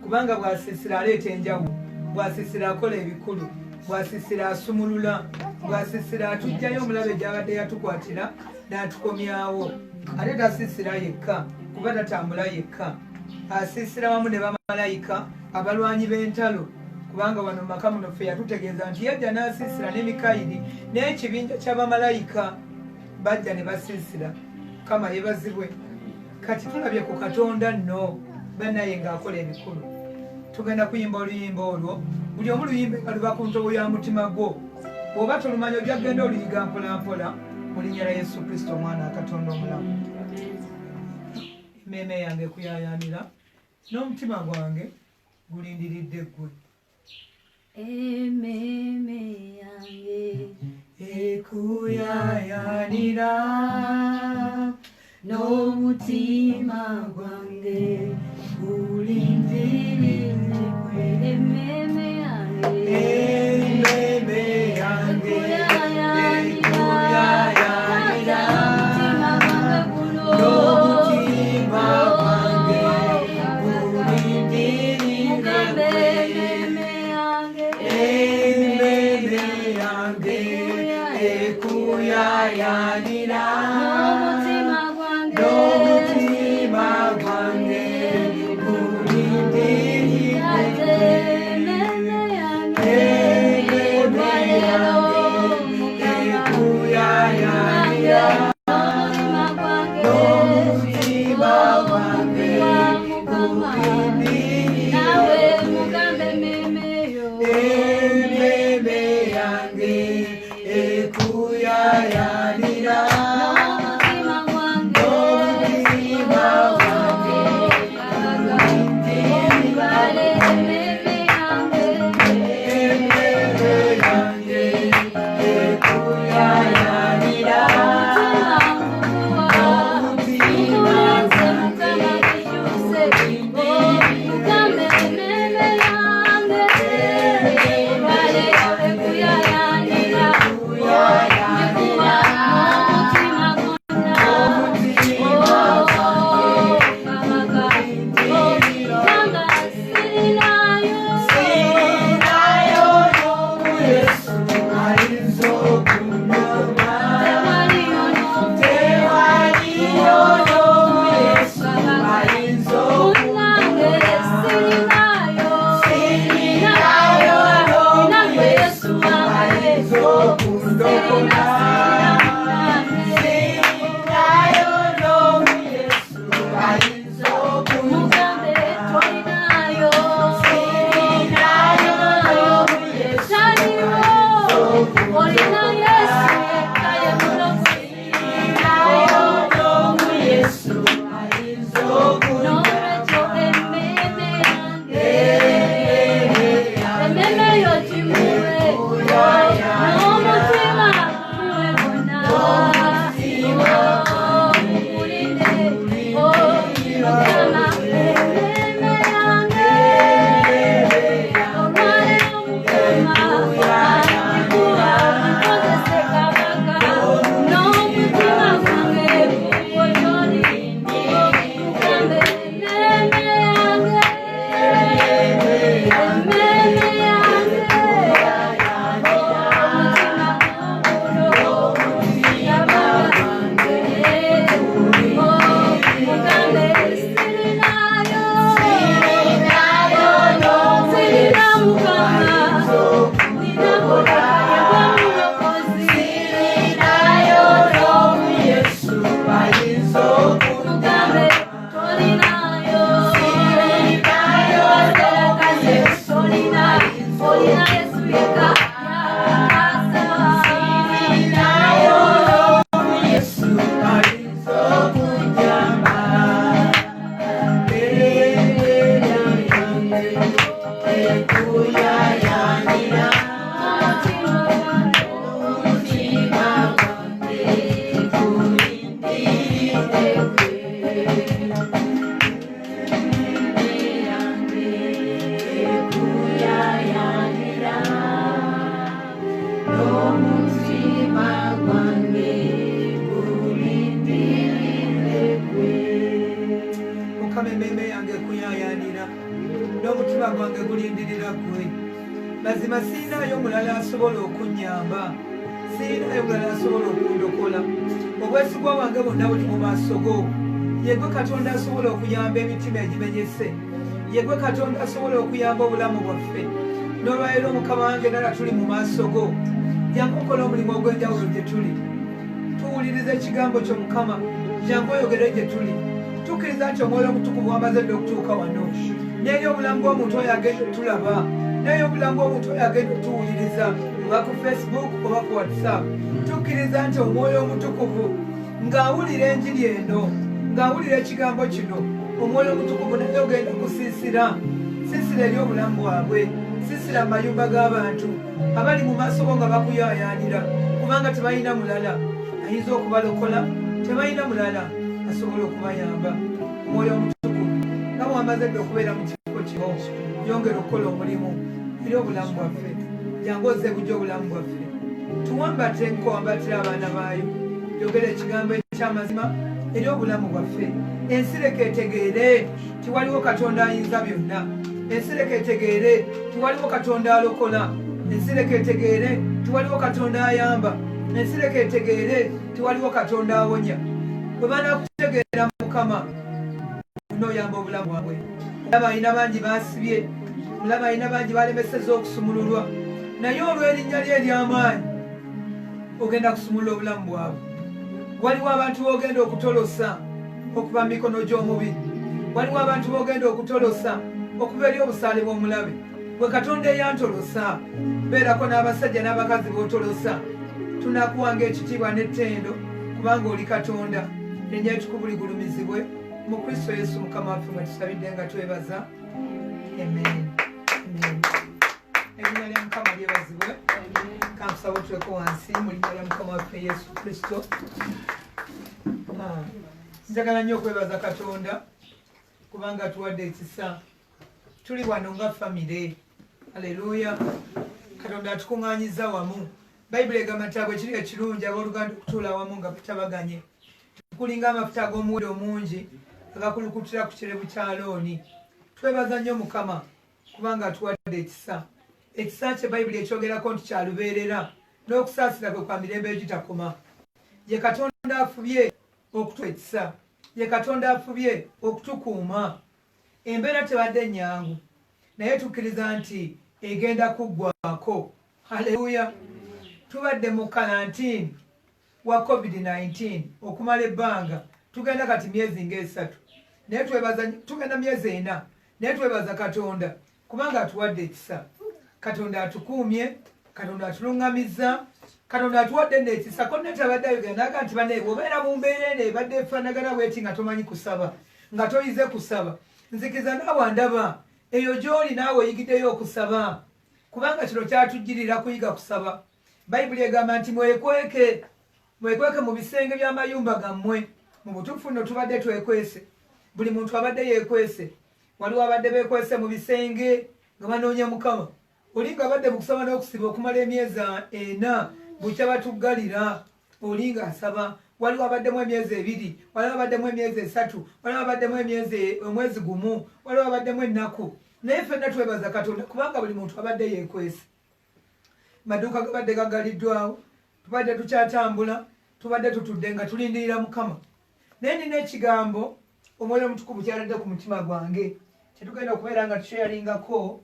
kubanga bw'asiisira aleeta enjawulo, bw'asiisira akola ebikulu, bw'asiisira asumulula, bw'asiisira atugjayo omulabe gy'abadde yatukwatira n'atukomyawo. Ate tasiisira yekka kuba tatambula yekka, asiisira wamu ne bamalayika abalwanyi b'entalo, kubanga wano maka muno ffe yatutegeeza nti yajja n'asiisira ne Mikayiri n'ekibinja ky'abamalayika bajja ne basiisira. Kama yebazibwe. Kati tulabye ku Katonda nno bannaye ng'akola ebikulu. Tugenda kuyimba oluyimba olwo, buli omu luyimbe nga luba ku ntobo ya mutima gwo. Bw'oba tolumanya ojja kugenda oluyiga mpolampola mu linnya lya Yesu Kristo omwana wa Katonda omulamu. Emmeeme yange ekuyaayaanira n'omutima gwange gulindiridde ggwe. Emmeeme yange ekuyaayaanira n'omutima gwange gulindiridde ggwe. Emmeeme yange emmeeme yange ekuyaayaanira n'omutima gwange gulindiridde ggwe. Emmeeme yange ekuyaayaanira n'omutima gwange gulindiridde ggwe. Emmeeme yange ekuyaayaanira n'omutima gwange gulindiridde ggwe. Emmeeme yange ekuyaayaanira n'omutima gwange n'omutima gwange gulindirira ggwe. Mazima siinayo mulala asobola okunnyamba, siinayo mulala asobola okundokola. Obwesigwa bwange bwonna buli mu maaso go. Ye gwe Katonda asobola okuyamba emitima egimenyese. Ye gwe Katonda asobola okuyamba obulamu bwaffe. N'olwaleero Mukama wange ddala tuli mu maaso go. Jangu okola omulimu ogw'enjawulo gye tuli. Tuwulirize ekigambo kyo Mukama. Jangu oyogere gye tuli. Tukkiriza nti Omwoyo Omutukuvu wamaze dde okutuuka wano. N'eri obulamu bw'omuntu oyo agenda otulaba. N'eri obulamu bw'omuntu oyo agenda otuwuliriza. Oba ku Facebook oba ku WhatsApp. Tukkiriza nti Omwoyo Omutukuvu ng'awulira enjiri eno, ng'awulira ekigambo kino, Omwoyo Omutukuvu naye ogenda kusiisira. Siisira eri obulamu bwabwe. Siisira mu mayumba g'abantu abali mu maaso go nga bakuyaayaanira, kubanga tebalina mulala ayinza okubalokola, tebalina mulala asobola okubayamba. Omwoyo Omutukuvu nga bw'amaze dde okubeera mu kifo kino, yongera okukola omulimu eri obulamu bwaffe. Jangu ozze bujja obulamu bwaffe. Tuwambate nkowambatira abaana baayo. Yogera ekigambo eky'amazima eri obulamu bwaffe. Ensireka etegeere ti waliwo Katonda ayinza byonna. Ensireka etegeere ti waliwo Katonda alokola. Ensireka etegeere ti waliwo Katonda ayamba. Ensireka etegeere ti waliwo Katonda awonya. Bwe banakutegeera Mukama, n'oyamba obulamu bwabwe. Mulaba alina bangi baasibye, mulaba alina bangi balemeseza okusumululwa, naye olw'erinnya lye ery'amaanyi ogenda kusumulula obulamu bwabwe. Waliwo abantu b'ogenda okutolosa okuva mu mikono gy'omubi. Waliwo abantu b'ogenda okutolosa okuva eri obusaale bw'omulabe. Bwe Katonda eyantolosa, beerako n'abasajja n'abakazi b'otolosa. Tunakuwanga ekitiibwa n'ettendo kubanga oli Katonda. Erinnya ettukuvu ligulumizibwe mu Kristo Yesu Mukama waffe mwe tusabidde nga twebaza. Amen. Erinnya lya Mukama lyebazibwe. Kansaba otuleko wansi mu linnya lya Mukama waffe Yesu Kristo. Njagala nnyo okwebaza Katonda kubanga tuwadde ekisa. Tuli wano nga famire. Haleluya. Katonda atukuŋŋaanyiza wamu. Bayibuli egamba nti agwo ekiri ekirungi abooluganda okutuula wamu nga batabaganye. Tukulinga amafuta ag'omuwendo omungi agakulukutira ku kirevu kya Alooni. Twebaza nnyo Mukama kubanga atuwadde ekisa. Ekisa kye Bayibuli ekyogerako nti kya lubeerera, n'okusaasira kwe kwa mirembe egitakoma. Ye Katonda afubye okutuwa ekisa. Ye Katonda afubye okutukuuma. Embeera tebadde nnyangu, naye tukkiriza nti egenda kuggwaako. Haleluya. Tubadde mu kalantiini wa COVID-19 okumala ebbanga. Tugenda kati myezi nga3. Naye tugenda myezi 4. Naye twebaza Katonda kubanga atuwadde ekisa. Katonda atukuumye, Katonda atuluŋŋamizza, Katonda atuwadde n'ekisa. Ko ne tabadde ayogera naga nti bane bw'obeera mu mbeera eno ebadde efaanagana bweti nga tomanyi kusaba, nga toyize kusaba, nzikiriza naawe andaba eyo gy'oli naawe oyigiddeyo okusaba, kubanga kino kyatujjirira kuyiga kusaba. Bayibuli egamba nti mwekweke mu bisenge by'amayumba gammwe. Mu butuufu nno tubadde twekwese, buli muntu abadde yeekwese. Waliwo abadde beekwese mu bisenge nga banoonya Mukama. Oli nga abadde mu kusaba n'okusiba okumala emyezi 4 bukya batuggalira, oli nga asaba. Waliwo abaddemu emyezi 2, waliwo abaddemu emyezi 3, waliwo abaddemu omwezi gumu, waliwo abaddemu ennaku. Naye ffenna twebaza Katonda kubanga buli muntu abadde yeekwese. Maduuka gabadde gaggaliddwawo, tubadde tukyatambula, tubadde tutudde nga tulindirira Mukama. Naye nina ekigambo Omwoyo Omutukuvu kyaladde ku mutima gwange kyetugenda okubeera nga tukyeyalingako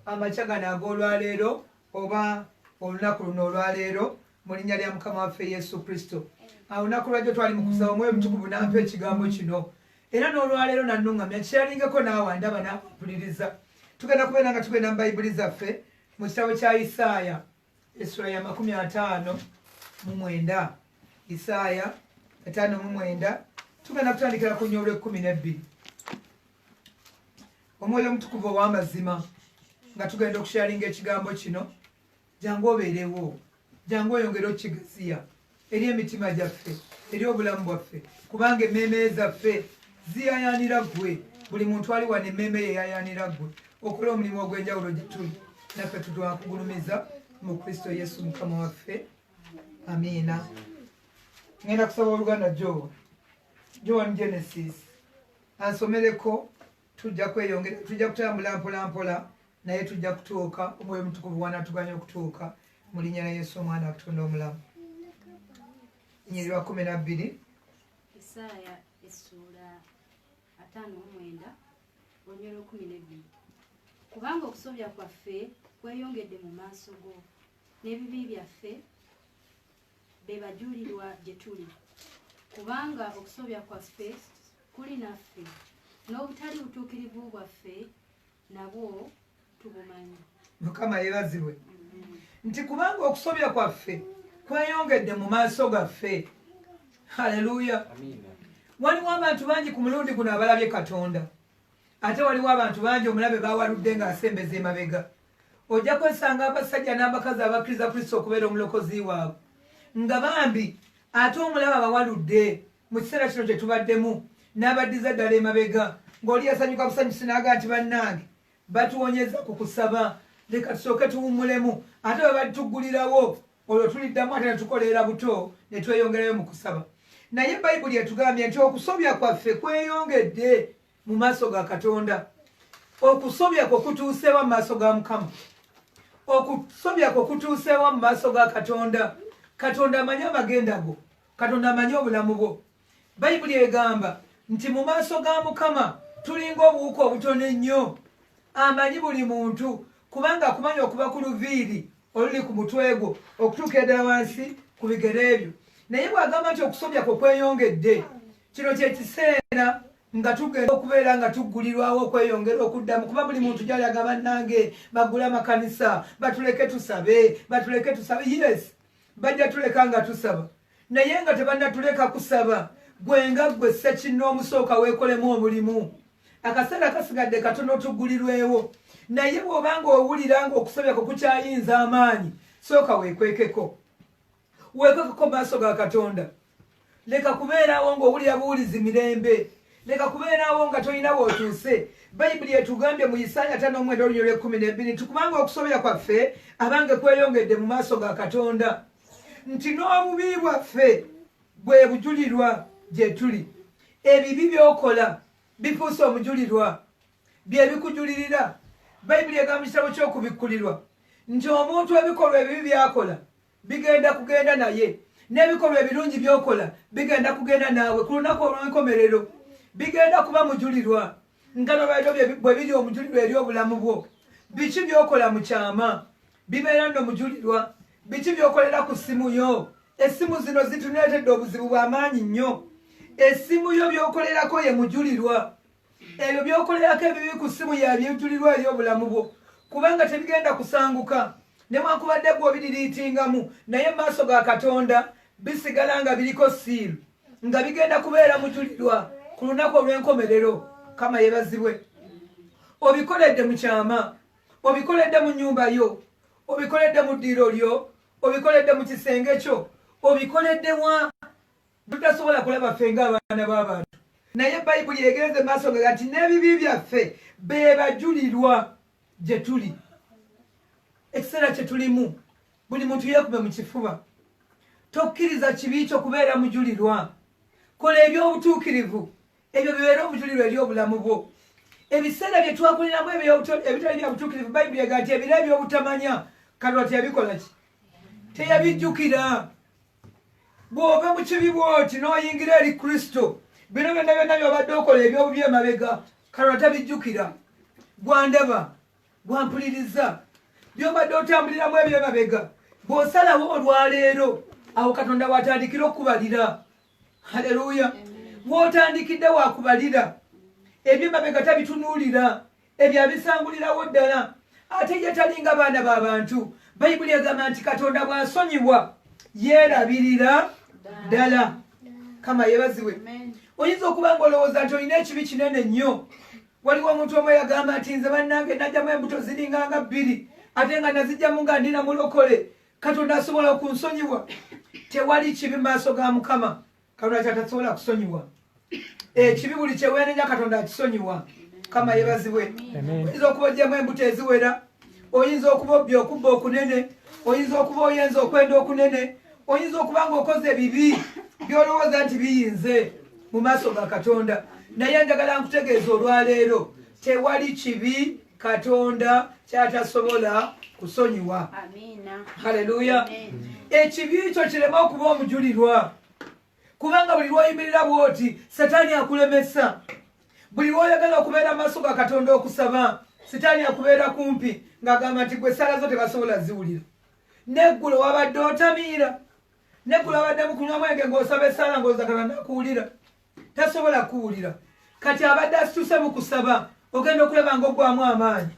amakya gano ag'olwaleero oba olunaku luno olwaleero mu linnya lya Mukama waffe Yesu Kristo. Olunaku lwajjo twali mu kusaba, Omwoyo Omutukuvu n'ampa ekigambo kino era n'olwaleero nannuŋŋamya kyeyalingako naawe ndaba n'ampuliriza. Tugenda kubeera nga tugenda mu Bayibuli zaffe mu kitabo kya Isaaya essula ya 59. Isaaya 59. Tugenda kutandikira ku nnyolwe 12. Omwoyo Omutukuvu ow'amazima nga tugenda okusharinga ekigambo kino, jangu obeerewo, jangu oyongere okigaziya eri emitima gyaffe, eri obulamu bwaffe, kubanga emmeeme zaffe ziyayaanira ggwe. Buli muntu ali wano emmeeme ye yayaanira ggwe okola omulimu ogw'enjawulo gye tuli, naffe tutwakugulumiza mu Kristo Yesu Mukama waffe. Amiina. Ngenda kusaba oluganda John Genesis ansomereko tujja kweyongera tujja kutambula mpolampola naye tujja kutuuka omwoyo omutukuvu wanaatuganya okutuuka mu linnya lya Yesu omwana wa Katonda omulamu. Nnyiri wa 12 Isaaya essula 59 olunyolo 12. Kubanga okusobya kwaffe kweyongedde mu maaso go n'ebibi byaffe be bajulirwa gye tuli. Kubanga okusobya kwaffe kuli naffe n'obutali butuukirivu bwaffe nabwo tubumanyi. Mukama yeebazibwe nti kubanga okusobya kwaffe kweyongedde mu maaso gaffe. Haleluya. Waliwo abantu bangi ku mulundi guno abalabye Katonda, ate waliwo abantu bangi omulabe bawaludde ng'asembeza emabega. Ojja kwesanga abasajja n'abakazi abakkiriza Kristo okubeera omulokozi waabwe nga bambi ate omulabe abawaludde mu kiseera kino kye tubaddemu n'abaddiza ddala emabega ng'oli yasanyuka busanyusi n'aga nti bannange batuwonyeza ku kusaba, leka tusooke tuwummulemu, ate bwe batuggulirawo olwo tuliddamu ate ne tukoleera buto ne tweyongerayo mu kusaba. Naye Bayibuli etugambye nti okusobya kwaffe kweyongedde mu maaso ga Katonda. Okusobya kwo kutuuseewa mu maaso ga Mukama. Okusobya kwo kutuuseewa mu maaso ga Katonda. Katonda amanyi amagenda go, Katonda amanyi obulamu bwo. Bayibuli egamba nti mu maaso ga Mukama tulinga obuwuka obutono ennyo. Amanyi buli muntu kubanga akumanyi okuba ku luviiri oluli ku mutwe gwo okutuuka eddala wansi ku bigere ebyo. Naye bw'agamba nti okusobya kwe kweyongedde, kino kye kiseera nga tugenda okubeera nga tuggulirwawo okweyongera okuddamu, kuba buli muntu gyali agamba nange baggule amakanisa batuleke tusabe, batuleke tusabe. Yes, bajja tuleka nga tusaba, naye nga tebannatuleka kusaba. Gwe nga gwe ssekino omusooka weekolemu omulimu. Akaseera kasigadde katono tuggulirwewo, naye bw'obanga owulira nga okusobya kwe kukyayinza amaanyi, sooka weekwekeko. Weekwekeko maaso ga Katonda. Leka kubeerawo ng'owulira buwulizi mirembe. Leka kubeerawo nga tolina bw'otuuse. Bayibuli etugambye mu Isaaya 5:12 tukubanga okusobya kwaffe abange kweyongedde mu maaso ga Katonda, nti n'obubi bwaffe bwe bujulirwa gye tuli. Ebibi by'okola bifuuse omujulirwa, bye bikujulirira. Bayibuli egamba mu kitabo ky'okubikkulirwa nti omuntu ebikolwa ebibi by'akola bigenda kugenda naye, n'ebikolwa ebirungi by'okola bigenda kugenda naawe. Ku lunaku olw'enkomerero bigenda kuba mujulirwa nga nobadde bwe biri omujulirwa eri obulamu bwo. Biki by'okola mu kyama bibeera nno mujulirwa. Biki by'okolera ku ssimu yo? Essimu zino zituleetedde obuzibu bw'amaanyi nnyo. Essimu yo by'okolerako ye mujulirwa. Ebyo by'okolerako ebibi ku ssimu yabyejulirwa eri obulamu bwo, kubanga tebigenda kusanguka newankubadde gw'obiririitingamu, naye mu maaso ga Katonda bisigala nga biriko siiru, nga bigenda kubeera mujulirwa ku lunaku olw'enkomerero. Kama yeebazibwe. Obikoledde mu kyama, obikoledde mu nnyumba yo, obikoledde mu ddiiro lyo, obikoledde mu kisenge kyo, obikoledde wa tutasobola kulaba ffe ng'abaana b'abantu. Naye Bayibuli egenze maaso nga nti n'ebibi byaffe be bajulirwa gye tuli. Ekiseera kye tulimu buli muntu yeekube mu kifuba. Tokkiriza kibi kyo kubeera mujulirwa. Kola eby'obutuukirivu, ebyo bibeere omujulirwa eri obulamu bwo. Ebiseera bye twakoleramu ebitali bya butuukirivu, Bayibuli egamba nti ebiro eby'obutamanya Katonda teyabikola ki? Teyabijjukira. Bw'ova mu kibi bw'oti n'oyingira eri Kristo, bino byonna byonna by'obadde okola eby'obubi emabega, Katonda tabijjukira. Gwandaba, gwampuliriza, by'obadde otambuliramu eby'emabega, bw'osalawo olwaleero, awo Katonda w'atandikira okubalira. Haleluya. W'otandikidde wakubalira. Eby'emabega tabitunuulira, ebyo abisangulirawo ddala. Ate ye talinga baana b'abantu. Bayibuli egamba nti Katonda bw'asonyiwa yeerabirira ddala. Kama yeebazibwe. Oyinza okuba ng'olowooza nti olina ekibi kinene nnyo. Waliwo omuntu omu yagamba nti nze bannange najjamu embuto ziringanga 2 ate nga nazijjamu nga ndina mulokole. Katonda asobola okunsonyiwa? Tewali kibi maaso ga Mukama Katonda kyatasobola kusonyiwa. Ekibi buli kyeweenenya Katonda akisonyiwa. Kama yeebazibwe. Oyinza okuba ojjamu embuto eziwera, oyinza okuba obbi okubba okunene, oyinza okuba oyenza okwenda okunene, oyinza okuba ng'okoze ebibi by'olowooza nti biyinze mu maaso ga Katonda. Naye njagala nkutegeeza olwaleero tewali kibi Katonda kyatasobola kusonyiwa. Haleluya. Ekibi ekyo kirema okuba omujulirwa, kubanga buli lwoyimirira bwoti Setaani akulemesa. Buli lwoyagala okubeera amaaso ga Katonda okusaba, Setaani akubeera kumpi ng'agamba nti gwe sala zo tebasobola ziwulira. Neggulo wabadde otamiira, neggulo wabadde mukunywa mwenge ng'osaba essala ng'oza Katonda akuwulira, tasobola kuwulira. Kati abadde asituse mu kusaba ogenda okulaba ng'oggwamu amaanyi.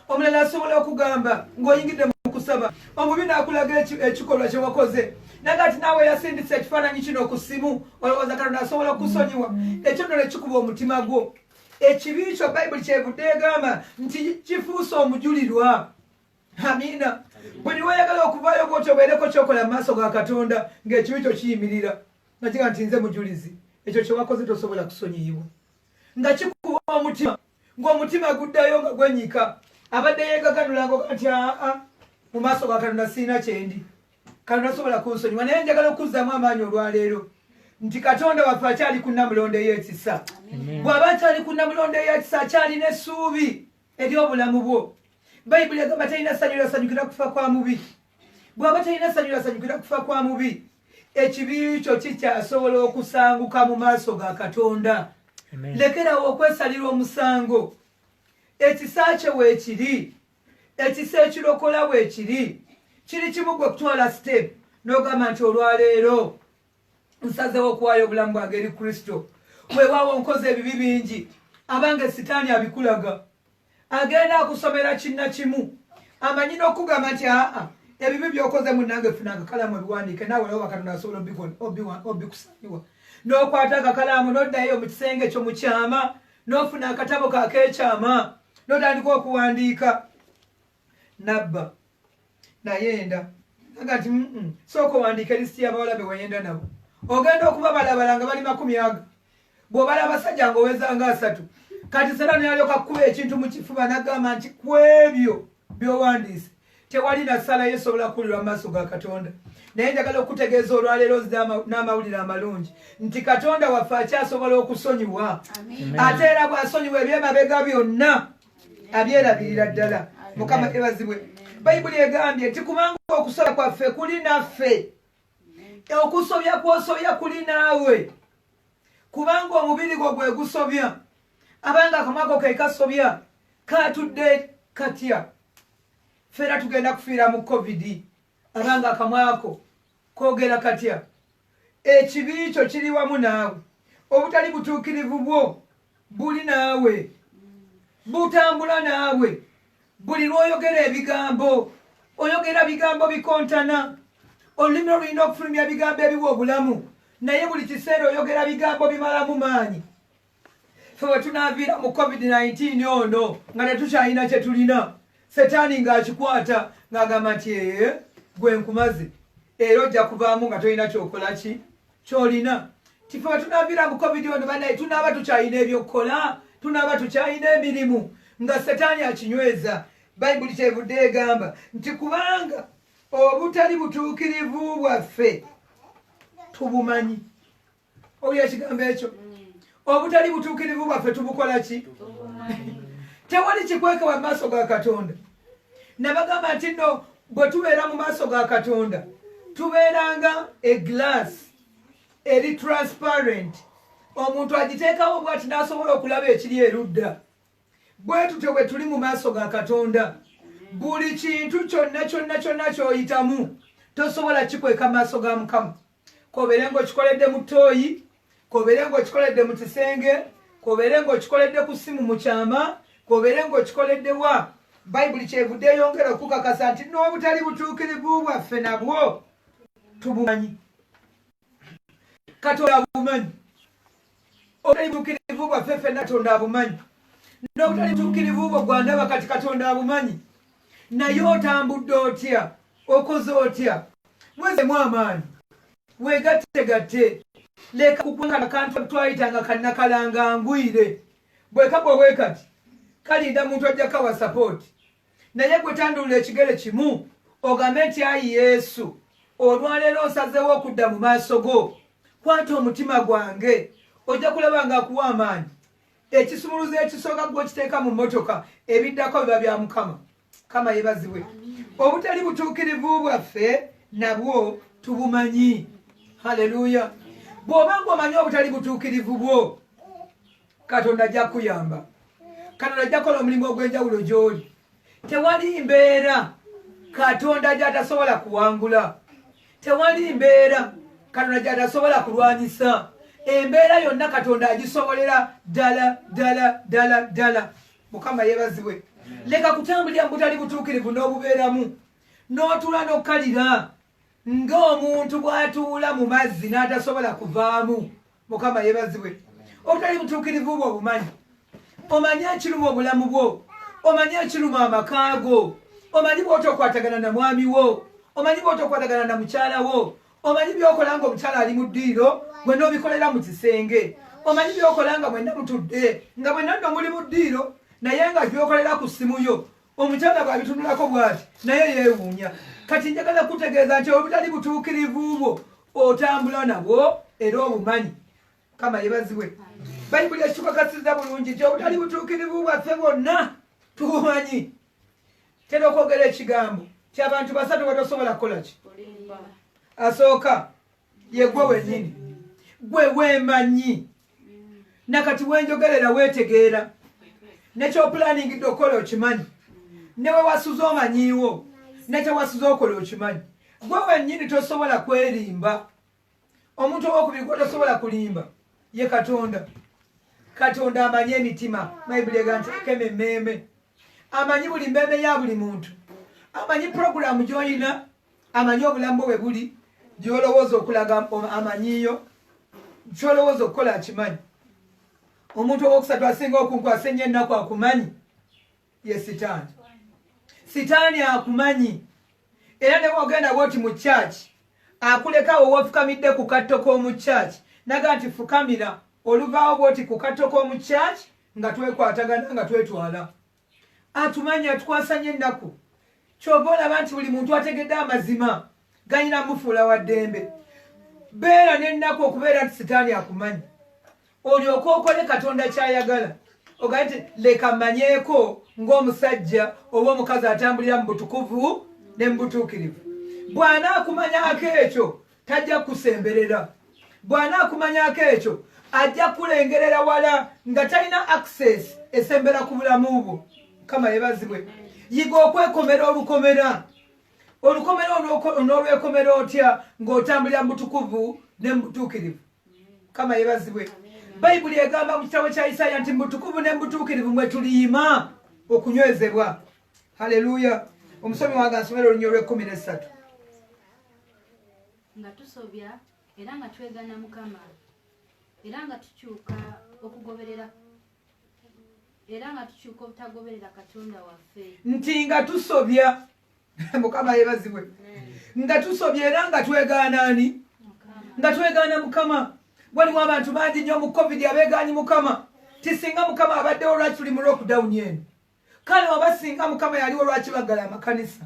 Omulala asobola okugamba ng'oyingidde mu kusaba, omubi n'akulaga ekikolwa kye wakoze, nagati naawe yasindise ekifaananyi kino ku ssimu, olowooza Katonda asobola okusonyiwa. Ekyo nno ne kikuba omutima gwo. Ekibi kyo Bayibuli kyevudde egamba nti kifuuse omujulirwa. Amiina. Buli lweyagala okuvaayo bw'otyo obeereko kyokola mu maaso ga Katonda ng'ekibi kyo kiyimirira, nga kiga nti nze mujulizi, ekyo kye wakoze tosobola kusonyiyibwa. Nga kikuba omutima, ng'omutima guddayo nga gwenyika, abadde yeegaganulanga nti mu maaso ga Katonda siina kyendi, Katonda asobola kunsonyiwa. Naye njagala okuzzaamu amaanyi olwaleero nti Katonda waffe akyali ku Namulondo ey'ekisa. Bw'aba akyali ku Namulondo ey'ekisa akyalina essuubi ery'obulamu bwo. Bayibuli egamba talina ssanyu lyasanyukira kufa kwa mubi. Bw'aba talina ssanyu lyasanyukira kufa kwa mubi, ekibi kyo kikyasobola okusanguka mu maaso ga Katonda. Lekerawo okwesalira omusango. Ekisa kye weekiri, ekisa ekirokola weekiri, kiri kimu gwe kutwala step n'ogamba nti olwaleero nsazeewo okuwaayo obulamu bwange eri Kristo. Weewaawo nkoze ebibi bingi, abange Setaani abikulaga, agenda akusomera kinnakimu, amanyi n'okugamba nti ebibi by'okoze munnange funa akakalamu ebiwandiike, naawe olaba Katonda asobola obikusanyiwa. N'okwata akakalamu n'oddayo mu kisenge kyo mu kyama, n'ofuna akatabo k'ekyama, n'otandika okuwandiika. Nabba nayenda aga nti sooka owandiika lisiti y'abawala be wayenda nabo, ogenda okubabalabala nga bali 100, bw'obala abasajja ng'oweza nga 3. Kati Setaani alyoka kukuba ekintu mu kifuba n'agamba nti ku ebyo by'owandiise tewali na ssala yesobola kuwulirwa mu maaso ga Katonda. Naye njagala okutegeeza olwaleero n'amawulire amalungi nti Katonda waffe akyasobola okusonyiwa, ate era bw'asonyiwa eby'emabega byonna abyerabirira ddala. Mukama ebazibwe. Bayibuli egambye nti kubanga okusobya kwaffe kuli naffe, okusobya kw'osobya kuli naawe, kubanga omubiri gwo gwe gusobya, abanga akamwa ko ke kasobya, kaatudde katya. Fera tugenda kufiira mu COVID, abanga akamwa ko koogera katya. Ekibi kyo kiri wamu naawe, obutali butuukirivu bwo buli naawe, butambula naawe. Buli lw'oyogera ebigambo, oyogera bigambo bikontana. Olulimi olulina okufulumya bigambo ebiwa obulamu, naye buli kiseera oyogera bigambo bimalamu maanyi. Ffe bwe tunaaviira mu COVID-19 ono nga tetukyalina kye tulina, Setaani ng'akikwata ng'agamba nti gwe nkumaze, era ojja kuvaamu nga tolina kyokola ki ky'olina. Ffe bwe tunaaviira mu COVID ono banaye tunaaba tukyalina ebyokukola, tunaaba tukyalina emirimu nga Setaani akinyweza. Bayibuli kyevudde egamba nti kubanga obutali butuukirivu bwaffe tubumanyi. Owulira ekigambo ekyo? Obutali butuukirivu bwaffe tubukola ki? Tewali kikwekebwa mu maaso ga Katonda. Nabagamba nti nno bwe tubeera mu maaso ga Katonda tubeeranga eglass eri transparent, omuntu agiteekawo bw'ati n'asobola okulaba ekiri erudda. Bwe tutyo bwe tuli mu maaso ga Katonda, buli kintu kyonna ky'oyitamu tosobola kikweka mu maaso ga Mukama. Kobeere ng'okikoledde mu ttooyi, kobeere ng'okikoledde mu kisenge, kobeere ng'okikoledde ku ssimu mu kyama, kobeere ng'okikoledde wa. Bayibuli kyevudde eyongera okukakasa nti n'obutali butuukirivu bwaffe nabwo tubumanyi. Katonda abumanyi. Obutali butuukirivu bwaffe ffenna Katonda abumanyi. N'obutali butuukirivu bwo gwandaba kati Katonda abumanyi. Naye otambudde otya? Okoze otya? Weezemu amaanyi, weegattegatte, leka kugwengana kantu twayitanga kannakalanga ngwire. Bwe kabwe bwe kati kalinda muntu ajja kawa support. Naye gwe tandulula ekigere kimu ogambe nti ayi Yesu, olwaleero osazeewo okudda mu maaso go, kwata omutima gwange, ojja kulaba ng'akuwa amaanyi. ekisumuluzo ekisooka gwekiteeka mu mmotoka ebiddako biba bya mukama. Kama yebazibwe. Obutali butuukirivu bwaffe nabwo tubumanyi. Haleluya. Bw'obanga omanyi obutali butuukirivu bwo, Katonda ajja kuyamba. Katonda ajja kukola omulimu ogw'enjawulo gy'oli. Tewali mbeera Katonda gy'atasobola kuwangula. Tewali mbeera Katonda gy'atasobola kulwanyisa. Embeera yonna Katonda agisobolera ddala. Mukama yeebazibwe. Leka kutambulira mu butali butuukirivu n'obubeeramu, n'otuula n'okkalira ng'omuntu bw'atuula mu mazzi n'atasobola kuvaamu. Mukama yeebazibwe. Obutali butuukirivu bwo obumanyi. Omanyi ekiruma obulamu bwo, omanyi ekiruma amaka go, omanyi bw'otokwatagana na mwami wo, omanyi bw'otokwatagana na mukyala wo, omanyi by'okola nga omukyala ali mu ddiiro gwe n'obikolera mu kisenge, omanyi by'okola nga mwenna mutudde nga mwenna nno muli mu ddiiro naye nga byokolera ku ssimu yo, omukyala bw'abitunulako bw'ati naye yeewuunya. Kati njagala kutegeeza nti obutali butuukirivu bwo otambula nabwo era obumanyi. Kama yebazibwe. Bayibuli ekikakasiza bulungi nti obutali butuukirivu bwaffe bwonna tubumanyi. Tera okwogera ekigambo ti abantu basatu batosobola kukola ki? Asooka ye gwe wennyini, gwe weemanyi. Nakati wenjogerera weetegeera, nekyopulanningidde okukola okimanyi, ne we wasuza omanyiiwo, nekyewasuza okola okimanyi. Gwe wennyini tosobola kwerimba. Omuntu owokubiri gwe tosobola kulimba ye Katonda. Katonda amanyi emitima. Bayibuli egamba nti akema emmeeme. Amanyi buli mmeeme ya buli muntu. Amanyi puroguramu gy'olina, amanyi obulamu bwe buli, gy'olowooza okulaga amanyiyo, ky'olowooza okukola akimanyi. Omuntu owokusatu asinga okunkwasa ennyo ennaku akumanyi ye Sitaani. Sitaani akumanyi. Era ne bw'ogenda bw'oti mu kyaki, akulekawo w'ofukamidde ku katto k'omu kyaki, naga nti fukamira, oluvaawo bw'oti ku katto k'omu kyaki nga twekwatagana nga twetwala. Atumanyi, atukwasa nnyo ennaku. Ky'ova olaba nti buli muntu ategedde amazima ganyina mufuula wa ddembe. Beera n'ennaku okubeera nti Sitaani akumanyi. Olyoke okole Katonda ky'ayagala. Ogaye nti leka mmanyeeko ng'omusajja oba omukazi atambulira mu butukuvu ne mu butuukirivu. Bw'anaakumanyako ekyo tajja kusemberera. Bw'anaakumanyako ekyo ajja kulengerera wala nga talina access esembera ku bulamu bwo. Kama yebazibwe. Yiga okwekomera olukomera. Olukomera on'olwekomera otya ng'otambulira mu butukuvu ne mu butuukirivu. Kama yebazibwe. Bayibuli egamba mu kitabo kya Isaaya nti mu butukuvu ne mu butuukirivu mwe tuliyima okunywezebwa. Haleluya. Omusomi wange asomera olunnyo olw'e13. Nga tusobya era nga twegana Mukama, era nga tukyuka okugoberera, era nga tukyuka obutagoberera Katonda waffe. Nti nga tusobya. Mukama yebazibwe. Nga tusobya era nga twegaana ani? Nga twegaana Mukama. Waliwo abantu bangi nnyo mu COVID abeegaanyi Mukama. Tisinga Mukama abaddewo lwaki tuli mu lockdown eno. Kale oba singa Mukama yaliwo lwaki baggala amakanisa.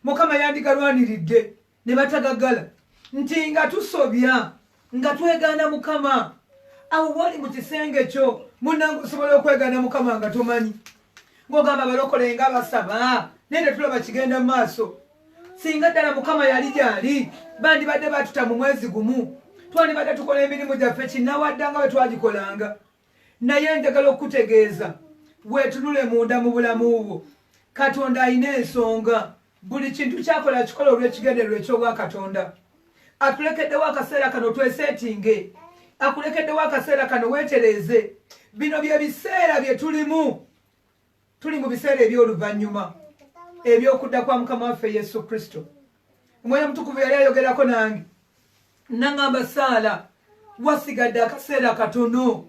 Mukama yandigalwaniridde ne batagaggala. Nti nga tusobya, nga twegaana Mukama. Awo wali mu kisenge kyo munnange osobola okwegaana Mukama nga tomanyi. Ng'ogamba balokole nga basaba naye ne tulaba kigenda mu maaso. Singa ddala Mukama yali gyali bandibadde batuta mu mwezi gumu. Twandibadde tukola emirimu gyaffe kinnawaddanga bwe twagikolanga. Naye njagala okutegeeza weetunule munda mu bulamu bwo. Katonda alina ensonga. Buli kintu kyakola kikola olw'ekigendererwa eky'obwa Katonda. Atulekeddewo akaseera kano tweseetinge. Akulekeddewo akaseera kano weetereeze. Bino bye biseera bye tulimu. Tuli mu biseera eby'oluvannyuma eby'okudda kwa Mukama waffe Yesu Kristo. Omwoyo Omutukuvu yali ayogerako nange. Nangamba Saala, wasigadde akaseera katono.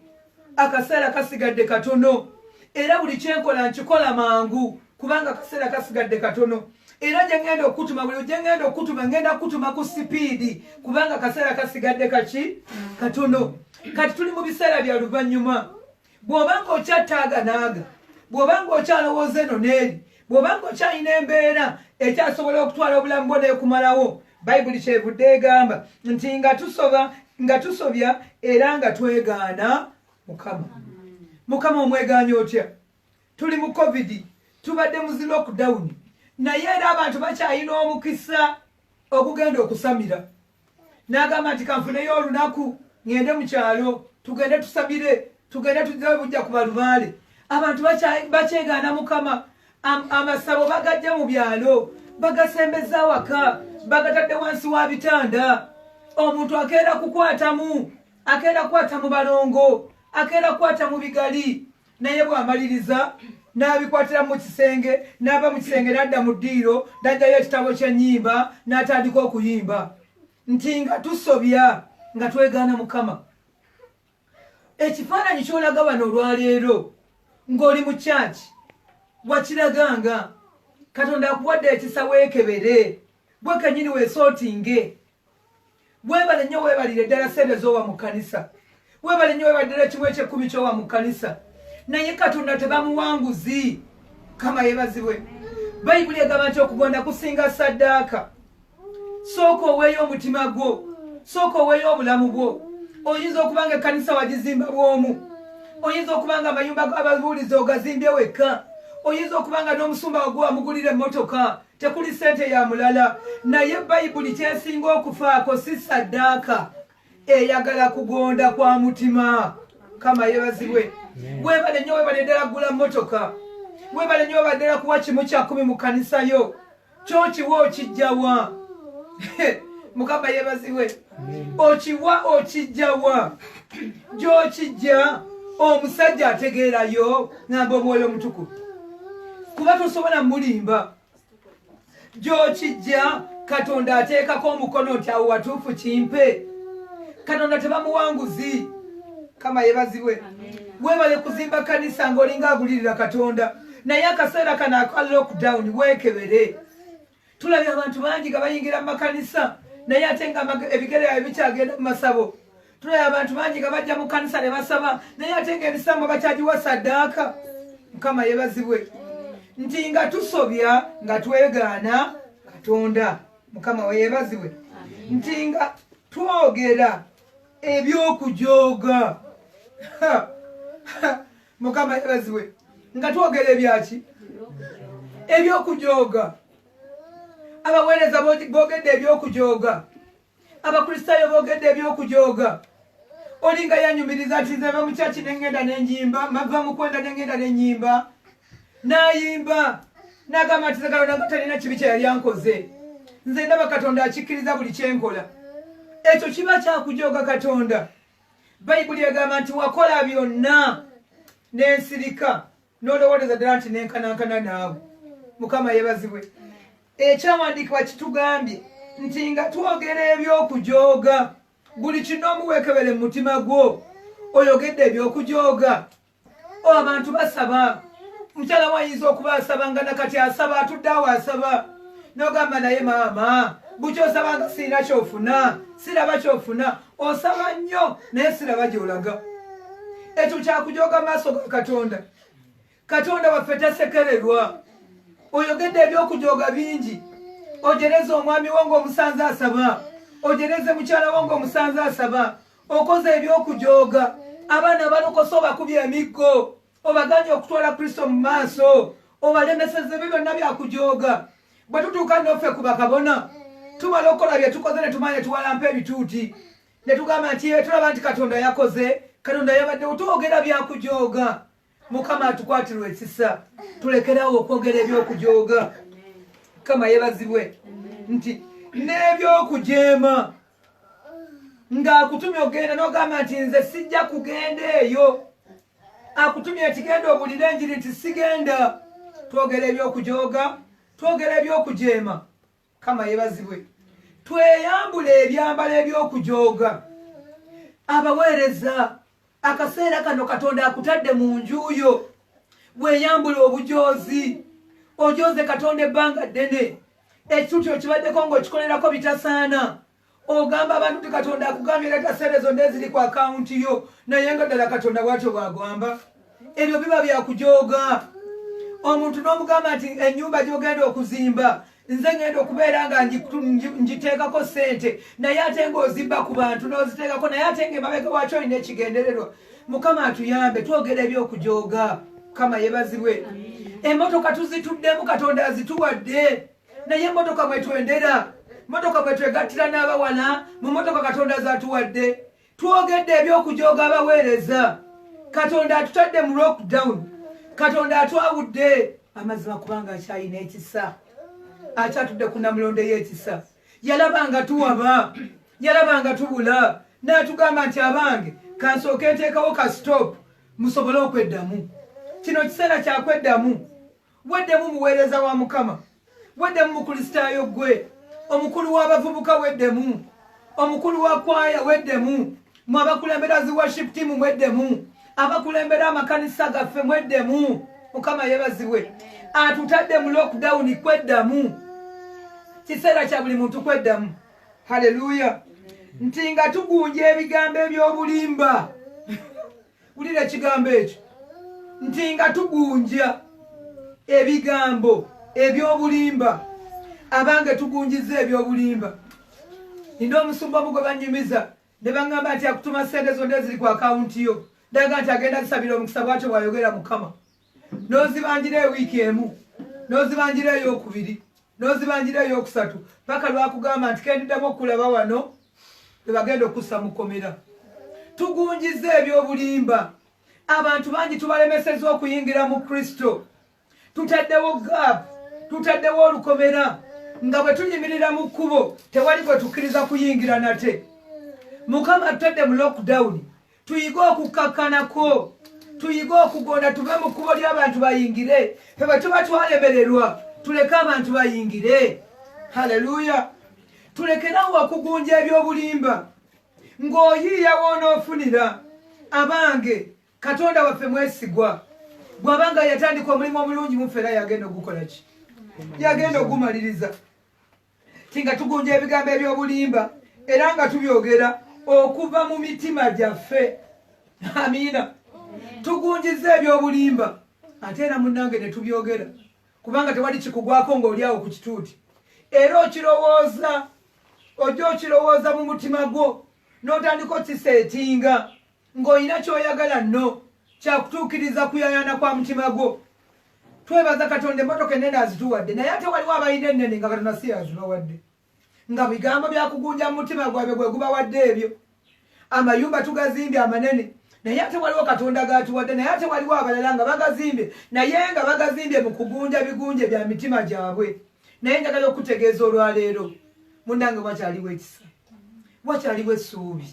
Akaseera kasigadde katono. Era buli kyenkola nkikola mangu kubanga akaseera kasigadde katono. Era gye ngenda okutuma, buli gye ngenda okutuma ngenda kutuma ku sipiidi kubanga akaseera kasigadde kaki? Katono. Kati tuli mu biseera bya luvannyuma. Bw'obanga okyattaaganaaga, bw'obanga okyalowooza eno n'eri, bw'obanga okyalina embeera ekyasobola okutwala obulamu bwo n'ekumalawo, Bayibuli kyevudde egamba nti nga tusobya era nga twegaana Mukama. mukama omweganya otya tuli mu covid tubadde muzi lockdown naye era abantu bakyalina omukisa okugenda okusamira n'agamba nti kanfuneyo olunaku ngende mu kyalo tugende tusamire tugende tuzewe bujja ku balubaale abantu bakyegaana mukama amasabo bagajja mu byalo bagasembeza waka bagatadde wansi wa bitanda omuntu akeera kukwatamu balongo akeera kukwata mu bigali naye bw'amaliriza n'abikwatira mu kisenge n'ava mu kisenge n'adda mu ddiiro n'ajjayo ekitabo ky'ennyimba n'atandika okuyimba nti nga tusobya nga twegaana mukama. Ekifaananyi ky'olaga wano olwaleero ng'oli mu kyaki wakiraganga katonda akuwadde ekisa weekebere bwe kennyini weesootinge weebale nnyo weebalire ddala sente z'owa mu kkanisa weebale nnyo weebale ddala ekimu eky'ekkumi ky'owa mu kkanisa naye katonda tebamuwanguzi kama yeebazibwe. Bayibuli egamba nti okugonda kusinga saddaaka. Sooka oweeyo omutima gwo sooka oweeyo obulamu bwo. Oyinza okubanga ekkanisa wagizimba bwomu oyinza okubanga amayumba g'ababuulizi ogazimbye wekka oyinza okubanga n'omusumba wagwo wamugulira emmotoka tekuli ssente ya mulala naye bayibuli kyesinga okufaako si saddaaka eyagala kugonda kwa mutima. Kama yeebazibwe. Weebale nnyo weebale ddala kugula mmotoka weebale nnyo weebale ddala kuwa kimu kya 10 mu kkanisa yo ky'okiwa okijjawa mukama yeebazibwe. Okiwa okijjawa gy'okijja omusajja ategeerayo ngamba omwoyo omutukuvu kuba tosobola mulimba gy'okijja katonda ateekako omukono nti awo watuufu kimpe. Katonda tebamuwanguzi. Kama yeebazibwe. Weebale kuzimba kanisa ng'olinga agulirira katonda naye akaseera kano aka lockdown weekebere. Tulabye abantu bangi nga bayingira mu makanisa naye ate nga ebigere byabe bikyagenda mu masabo. Tulabye abantu bangi nga bajja mu kanisa ne basaba naye ate nga ebisambo bakyagiwa saddaaka. Mukama yeebazibwe. Nti nga tusobya nga twegaana katonda. Mukama yeebazibwe. Nti nga twogera ebyokujooga. Mukama yeebazibwe. Nga twogera ebyaki ebyokujooga. Abaweereza boogedde ebyokujooga abakristaayo boogedde ebyokujooga. Olinga yanyumiriza nti nze va mu kyaki nengenda n'ennyimba mava mu kwenda nengenda n'ennyimba n'ayimba n'agamba nti katonda nga talina kibi kye yali ankoze nze ndaba katonda akikkiriza buli kyenkola. Ekyo kiba kyakujooga katonda. Bayibuli egamba nti wakola byonna n'ensirika n'olowooleza ddala nti nenkanankana naawe. Mukama yeebazibwe. Ekyawandiikibwa kitugambye nti nga twogera ebyokujooga buli kinoomu weekebere mu mutima gwo oyogedde ebyokujooga. Abantu basaba mukyala wayinza okuba asaba nga nakati asaba atudde awo asaba n'ogamba naye maama bukyosaba nga sirina kyofuna siraba kyofuna osaba nnyo naye siraba gy'olaga. Ekyo kyakujooga maaso ga katonda. Katonda waffe tasekererwa. Oyogedde ebyokujooga bingi. Ojereze omwami wo ng'omusanze asaba ojereze mukyala wo ng'omusanze asaba okoze ebyokujooga. Abaana abalokosa obakubye emiggo obaganye okutwala Kristo mu maaso obalemeseze ebyo byonna byakujooga. Bwe tutuuka n'offe ku bakabona tumala okukola bye tukoze ne tumanya tuwalampa ebituuti ne tugamba nti tulaba nti katonda yakoze katonda yabaddewo twogera byakujooga. Mukama atukwatirwe ekisa tulekerawo okwogera ebyokujooga. Kama yeebazibwe. Nti n'ebyokujeema ng'akutumye ogenda n'ogamba nti nze sijja kugenda eyo akutumye ekigenda obulire enjiri nti sigenda. Twogera ebyokujooga twogera ebyokujeema. Kama yeebazibwe. Tweyambule ebyambalo ebyokujooga. Abaweereza akaseera kano katonda akutadde mu njuyo weeyambule obujoozi ojooze katonda ebbanga ddene ekituuti okibaddeko ng'okikolerako bitasaana ogamba abantu ti katonda akugambye leeta sente zonna eziri ku akawunti yo naye nga ddala katonda bw'atyo bw'agamba. Ebyo biba byakujooga. Omuntu n'omugamba nti ennyumba gy'ogenda okuzimba nze ngenda okubeera nga ngiteekako ssente naye ate ng'ozimba ku bantu n'oziteekako naye ate ng'emabega waakyo olina ekigendererwa. Mukama atuyambe twogera ebyokujooga. Mukama yebazibwe. Emmotoka tuzituddemu Katonda azituwadde. Naye emmotoka bwe twendera, emmotoka bwe twegattira n'abawala, mu mmotoka Katonda zatuwadde. Twogedde ebyokujooga abaweereza. Katonda atutadde mu lockdown. Katonda atwawudde. Amazima kubanga akyayina ekisa. Akyatudde ku Namulondo y'ekisa. Yalabanga tuwaba. Yalabanga tubula. N'atugamba nti abange kansooke nteekawo ka stop musobole okweddamu. Kino kiseera kyakweddamu. Weddemu muweereza wa Mukama. Weddemu mukristaayo gwe. Omukulu w'abavubuka weddemu. Omukulu wa kwaya weddemu. Mu abakulemberazi worship team weddemu. Abakulembera amakanisa gaffe weddemu. Mukama yebazibwe. Atutadde mu lockdown kweddamu. Kiseera kya buli muntu kweddamu. Haleluya. Nti nga tugunja ebigambo eby'obulimba. Wulira ekigambo ekyo. Nti nga tugunja ebigambo eby'obulimba. Abange tugunjiza eby'obulimba. Nina omusumba gwe banyumiza ne baŋŋamba nti akutuma ssente zonna eziri ku akawunti yo. Ndaga nti agenda kusabira omukisa bw'atyo bw'ayogera Mukama. N'ozibanjira ewiiki emu, n'ozibanjira ey'okubiri, n'ozibanjira ey'okusatu, paka lwakugamba nti kendiddamu okulaba wano bagenda okussa mu kkomera. Tugunjiza eby'obulimba. Abantu bangi tubalemeseza okuyingira mu Kristo. Tutaddewo gap, tutaddewo olukomera. Nga bwe tuyimirira mu kkubo tewali gwe tukkiriza kuyingira nate. Mukama tutadde mu lockdown. Tuyige okukakkanako. Tuyige okugonda tuve mu kkubo ly'abantu bayingire. Ffe tuba twalemererwa tuleke abantu bayingire. Haleluya. Tulekerawo okugunja eby'obulimba. Ng'oyiiya w'onoofunira. Abange Katonda waffe mwesigwa. Bw'abanga yatandika omulimu omulungi mu ffe era yagenda ogukola ki? Yagenda ogumaliriza. Tinga tugunja ebigambo eby'obulimba era nga tubyogera okuva mu mitima gyaffe. Amiina. Tugunjiza eby'obulimba ate era munnange ne tubyogera kubanga tewali kikugwako ng'oli awo ku kituuti. Era okirowooza, ojja okirowooza mu mutima gwo n'otandika okiseetinga ng'olina ky'oyagala nno kyakutuukiriza kuyayana kwa mutima gwo. Twebaza Katonda emmotoka ennene azituwadde naye ate waliwo abalina ennene nga Katonda si azibawadde. Nga bigambo byakugunja mu mutima gwabwe gwe gubawadde ebyo. Amayumba tugazimbye amanene naye ate waliwo Katonda gatuwadde, naye ate waliwo abalala nga bagazimbye naye nga bagazimbye mu kugunja bigunje bya mitima gyabwe. Naye njagala okutegeeza olwaleero munnange wakyaliwo ekisa, wakyaliwo essuubi.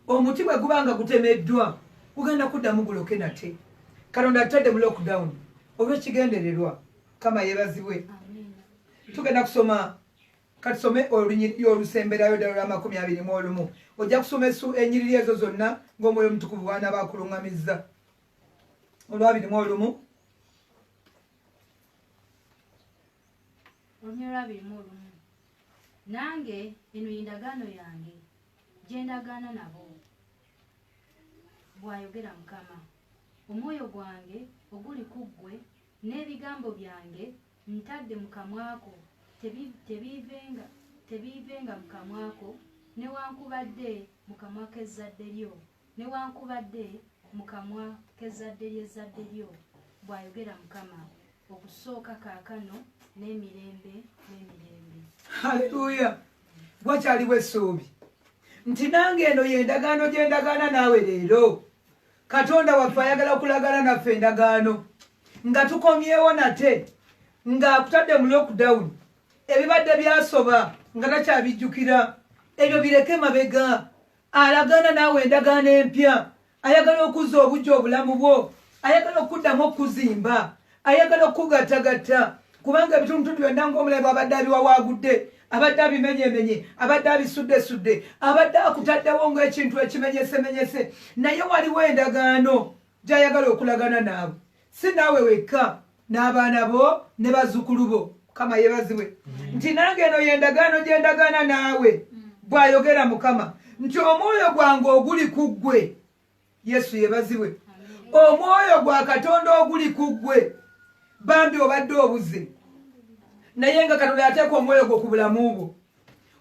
Omuti bwe gubanga gutemeddwa gugenda kuddamu guloke nate. Katonda atadde mu lockdown olw'ekigendererwa. Kama yebazibwe. Tugenda kusoma katusome olunyiriri olusemberayo ddala lwa 21. Ojja kusoma ennyiriri ezo zonna ng'Omwoyo Omutukuvu bw'anaaba akuluŋŋamizza. Olwa 21. Nange eno y'endagaano yange gye ndagaana nabo, bw'ayogera Mukama. Omwoyo gwange oguli ku ggwe n'ebigambo byange ntadde mu kamwako, tebiivenga mu kamwako newankubadde mu kamwa k'ezzadde lyo, newankubadde mu kamwa k'ezzadde ly'ezzadde lyo, bw'ayogera Mukama, okusooka kaakano n'emirembe n'emirembe. Haleluya. Wakyaliwo essuubi nti nange eno y'endagaano gye ndagaana naawe leero. Katonda waffe ayagala okulagana naffe endagaano nga tukomyewo nate, ng'akutadde mu lockdown. Ebibadde byasoba nga takyabijjukira, ebyo bireke mabega. Alagana naawe endagaano empya. Ayagala okuzza obujja obulamu bwo, ayagala okuddamu okuzimba, ayagala okugattagatta, kubanga ebitundu byonna ng'omulabe abadde abiwawaagudde, abadde abimenyemenye, abadde abisuddesudde, abadde akutaddewo ng'ekintu ekimenyesemenyese. Naye waliwo endagaano gy'ayagala okulagana naawe, si naawe wekka, n'abaana bo ne bazzukulu bo. Mukama yebazibwe. Nti nange eno y'endagaano gye ndagaana naawe, bw'ayogera Mukama, nti omwoyo gwange oguli ku ggwe. Yesu yebazibwe. Omwoyo gwa Katonda oguli ku ggwe. Bambi obadde obuze naye nga Katonda yateeka omwoyo gwo ku bulamu bwo.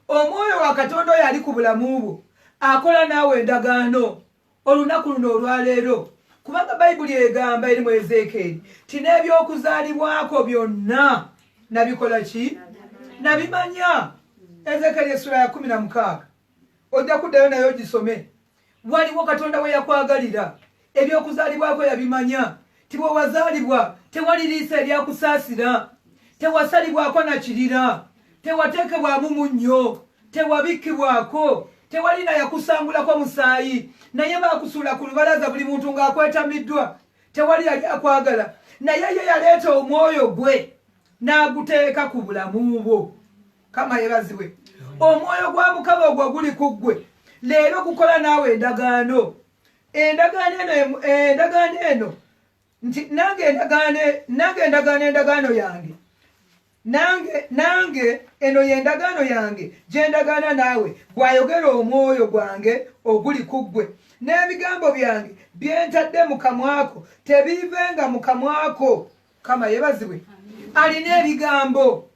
Omwoyo wa Katonda oyo ali ku bulamu bwo akola naawe endagaano olunaku luno olwaleero kubanga bayibuli egamba eri mu Ezeekeri ti n'ebyokuzaalibwako byonna nabikola ki nabimanya. Ezeekeri essula ya 16 ojja kuddayo nayo gisome. Waliwo Katonda we yakwagalira, ebyokuzaalibwako yabimanya. Ti bwe wazaalibwa tewali liisa eryakusaasira, tewasalibwako na kirira, tewateekebwamu munnyo, tewabikkibwako, tewali na yakusangulako musaayi, naye baakusuula ku lubalaza buli muntu ng'akwetamiddwa. Tewali yali akwagala, naye ye yaleeta omwoyo gwe n'aguteeka ku bulamu bwo. Kama yebazibwe. Omwoyo gwa Mukama ogwo guli ku ggwe. Leero gukola naawe endagaano. Endagaano eno nti nange endagaano yange. Nange eno y'endagaano yange gye ndagaana naawe, bw'ayogera omwoyo gwange oguli ku ggwe. N'ebigambo byange bye ntadde mu kamwako tebiivenga mu kamwako. Kama yebazibwe. Alina ebigambo.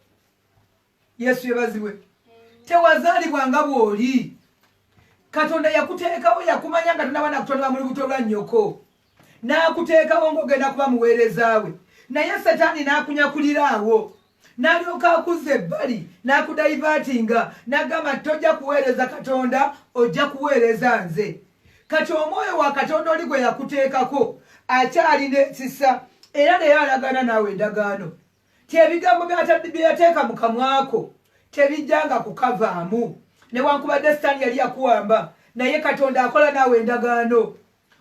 Yesu yebazibwe. Tewazaalibwa nga bw'oli. Katonda yakuteekawo, yakumanya nga tonaba nakutonda mu lubuto lwa nnyoko. N'akuteekawo ng'ogenda kuba muweereza we. Naye Setaani n'akunyakulira awo. N'alyoka akuzza ebbali, n'akudayivaatinga, n'agamba tojja kuweereza Katonda, ojja kuweereza nze. Kati omwoyo wa Katonda oli gwe yakuteekako akyalina ekisa, era leero alagaana naawe endagaano. Ti ebigambo bye yateeka mu kamwako tebijjanga kukavaamu. Newankubadde Setaani yali yakuwamba, naye Katonda akola naawe endagaano.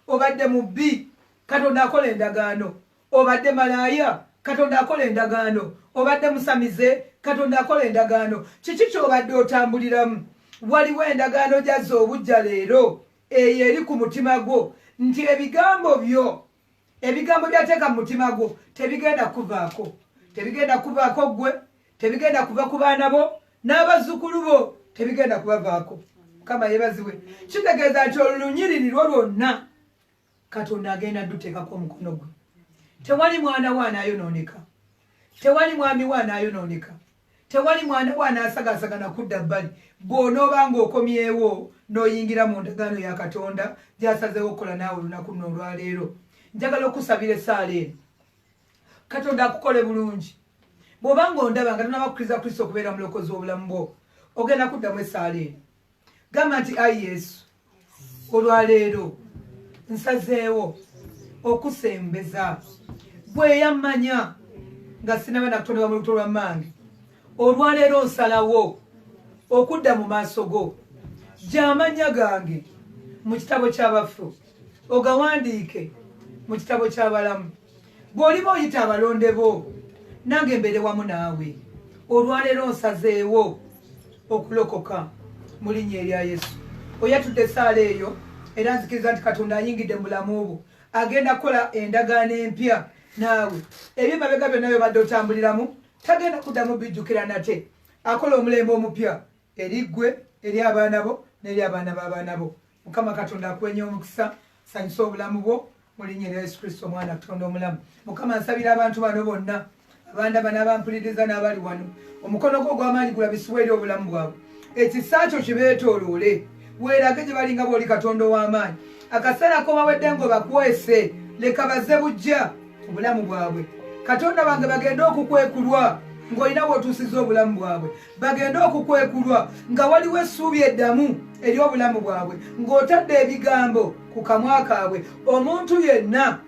Obadde mubbi, Katonda akola endagaano. Obadde malaaya, Katonda akola endagaano. Obadde musamize, Katonda akola endagaano. Kiki ky'obadde otambuliramu? Waliwo endagaano gy'azza obujja leero eyo eri ku mutima gwo, nti ebigambo byateeka mu mutima gwo tebigenda kuvaako. Tebigenda kuvaako ggwe, tebigenda kuva ku baana bo n'abazzukulu bo, tebigenda kubavaako. Kama yebazibwe. Kitegeeza nti olunyiriri lwo lwonna Katonda agenda duteekako omukono gwe. Tewali mwana we anaayonooneka, tewali mwami we anaayonooneka, tewali mwana we anaasagasagana kudda bbali. Bw'onooba ng'okomyewo n'oyingira mu ndagaano ya Katonda gy'asazeewo okukola naawe olunaku luno olwaleero. Njagala okusabira essaala eno Katonda akukole bulungi. Bw'oba ng'ondaba nga tonabakkiriza Kristo okubeera mulokozi w'obulamu bwo, ogenda kuddamu essaala eno. Gamba nti ayi Yesu, olwaleero nsazeewo okusembeza bwe yammanya nga sinaba nakutondebwa mu lubuto lwa mmange. Olwaleero nsalawo okudda mu maaso go, gy'amannya gange mu kitabo ky'abafu, ogawandiike mu kitabo ky'abalamu. Bw'oliba oyita abalonde bo, nange mbeere wamu naawe. Olwaleero nsazeewo okulokoka mu linnya erya Yesu. Oyatudde essaala eyo, era nzikiriza nti Katonda ayingidde mu bulamu bwo, agenda kukola endagaano empya naawe. Eby'emabega byonna by'obadde otambuliramu tagenda kuddamu bijjukira nate. Akola omulembe omupya eri ggwe, eri abaana bo n'eri abaana b'abaana bo. Mukama Katonda akuwenye omukisa, sanyusa obulamu bwo mu linnya erya Yesu Kristo omwana Katonda omulamu. Mukama nsabira abantu bano bonna, abandaba n'abampuliriza n'abali wano, omukono gwo ogw'amaanyi gulabisibwe eri obulamu bwabwe. Ekisa kyo kibeetooloole, weerage gye bali nga bw'oli Katonda ow'amaanyi. Akaseera k'obawedde ng'obakwese, leka bazze bujja obulamu bwabwe. Katonda bange bagende okukwekulwa ng'olina bw'otuusiza obulamu bwabwe. Bagende okukwekulwa nga waliwo essuubi eddamu eri obulamu bwabwe, ng'otadde ebigambo ku kamwa kaabwe. Omuntu yenna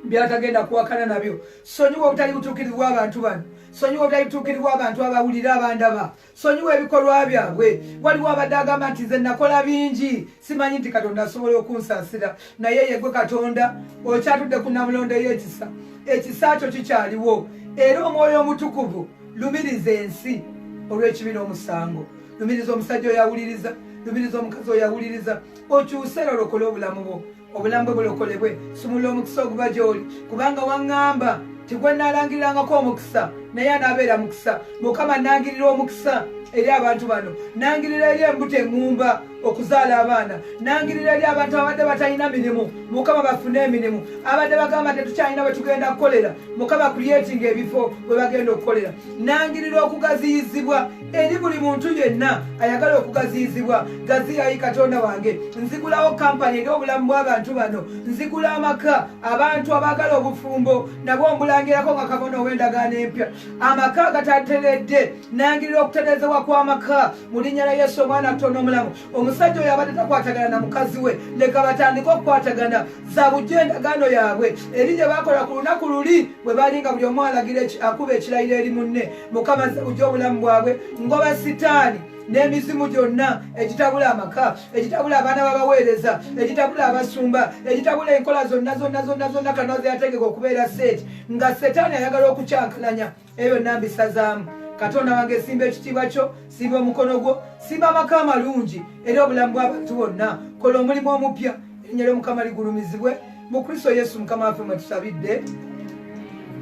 byatagenda kuwakana nabyo, sonyiwa obutali butuukirivu bw'abantu bano, sonyiwa obutali butuukirivu bw'abantu abawulira abandaba, sonyiwa ebikolwa byabwe. Waliwo abadde agamba nti nze nakola bingi, simanyi nti Katonda asobola okunsaasira. Naye ye gwe Katonda okyatudde ku namulondo y'ekisa. Ekisa kyo kikyaliwo, era omwoyo omutukuvu lumiriza ensi olw'ekibi n'omusango. Lumiriza omusajja oyawuliriza, lumiriza omukazi oyawuliriza, okyuse olokole obulamu bwo, obulamu bwe bulokolebwe. Sumula omukisa oguba gy'oli, kubanga waŋŋamba ti gwe nnaalangirirangako omukisa naye anaabeera mukisa. Mukama nnangirira omukisa eri abantu bano, nangirira eri embuto eŋŋumba okuzaala abaana, nangirira eri abantu abadde batalina mirimu, Mukama bafune emirimu, abadde bagamba tetukyalina bwe tugenda kukolera, Mukama kulyetinga ebifo bwe bagenda okukolera. Nangirira okugaziyizibwa eri buli muntu yenna ayagala okugaziyizibwa. Gaziyayi Katonda wange, nzigulawo kampani eri obulamu bw'abantu bano, nzigula amaka, abantu abagala obufumbo nabo mbulangirako nga kabona ow'endagaano empya, amaka agatateredde, nangirira okutereezebwa kw'amaka mu linnya lya Yesu omwana Katonda omulamu. Omusajja oyo abadde takwatagana na mukazi we, leka batandike okukwatagana za bujja endagaano yaabwe eri gye bakola ku lunaku luli bwe bali nga buli omu alagira akuba ekirayiro eri munne. Mukama nze bujja obulamu bwabwe, ngoba sitaani n'emizimu gyonna egitabula amaka, egitabula abaana babaweereza, egitabula abasumba, egitabula enkola zonna Kanozi yategeka okubeera seeti, nga setaani ayagala okukyankalanya, ebyo nambisazaamu. Katonda wange simba ekitiibwa kyo, simba omukono gwo, simba amaka amalungi eri obulamu bw'abantu bonna. Kola omulimu omupya, erinnya ly'Omukama ligulumizibwe. Mu Kristo Yesu Mukama waffe mwe tusabidde,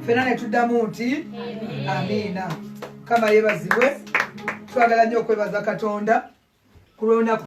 ffenna ne tuddamu nti amiina. Mukama yeebazibwe. Twagala nnyo okwebaza Katonda ku lw'olunaku